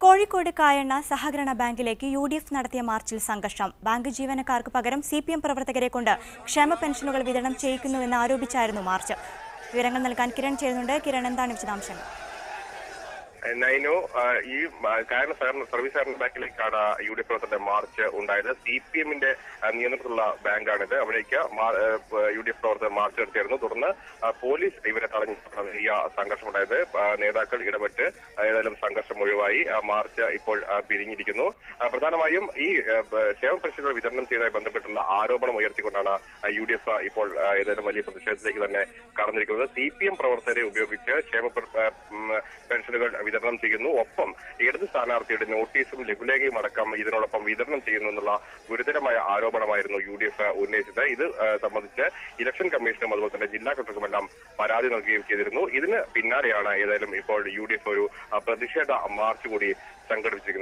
കോഴിക്കോട് കായണ്ണ സഹകരണ ബാങ്കിലേക്ക് UDF നടത്തിയ മാർച്ചിൽ സംഘർഷം. ബാങ്ക് ജീവനക്കാർക്ക് പകരം CPM പ്രവർത്തകരെ കൊണ്ട് ക്ഷേമ പെൻഷനുകൾ വിതരണം ചെയ്യിക്കുന്നുവെന്ന് ആരോപിച്ചായിരുന്നു മാർച്ച്. വിവരങ്ങൾ നൽകാൻ കിരൺ ചേരുന്നുണ്ട്. കിരൺ, എന്താണ് വിശദാംശങ്ങൾ? നൈനു, ഈ കായണ്ണ സർവീസ് സഹകരണ ബാങ്കിലേക്കാണ് UDF പ്രവർത്തകരുടെ മാർച്ച് ഉണ്ടായത്. CPM-ന്റെ നിയന്ത്രണത്തിലുള്ള ബാങ്കാണിത്. അവിടേക്ക് UDF പ്രവർത്തകർ മാർച്ച് നടത്തിയായിരുന്നു. തുടർന്ന് പോലീസ് ഇവരെ തടഞ്ഞു വലിയ സംഘർഷമുണ്ടായത്. നേതാക്കൾ ഇടപെട്ട് ഏതായാലും സംഘർഷം ഒഴിവായി. മാർച്ച് ഇപ്പോൾ പിരിഞ്ഞിരിക്കുന്നു. പ്രധാനമായും ഈ ക്ഷേമ പെൻഷനുകൾ വിതരണം ചെയ്തതുമായി ബന്ധപ്പെട്ടുള്ള ആരോപണം ഉയർത്തിക്കൊണ്ടാണ് UDF ഇപ്പോൾ ഏതായാലും വലിയ പ്രതിഷേധത്തിലേക്ക് തന്നെ കടന്നിരിക്കുന്നത്. CPM പ്രവർത്തകരെ ഉപയോഗിച്ച് ക്ഷേമ പെൻഷനുകൾ വിതരണം ചെയ്യുന്നു. ഒപ്പം ഇടത് സ്ഥാനാർത്ഥിയുടെ നോട്ടീസും ലഘുലേഖയും അടക്കം ഇതിനോടൊപ്പം വിതരണം ചെയ്യുന്നു എന്നുള്ള ഗുരുതരമായ ആരോപണമായിരുന്നു UDF ഉന്നയിച്ചത്. ഇത് സംബന്ധിച്ച് ഇലക്ഷൻ കമ്മീഷനും അതുപോലെ തന്നെ ജില്ലാ കളക്ടർക്കുമെല്ലാം പരാതി നൽകുകയും ചെയ്തിരുന്നു. ഇതിന് പിന്നാലെയാണ് ഏതായാലും ഇപ്പോൾ UDF ഒരു പ്രതിഷേധ മാർച്ച് കൂടി സംഘടിപ്പിച്ചിരിക്കുന്നത്.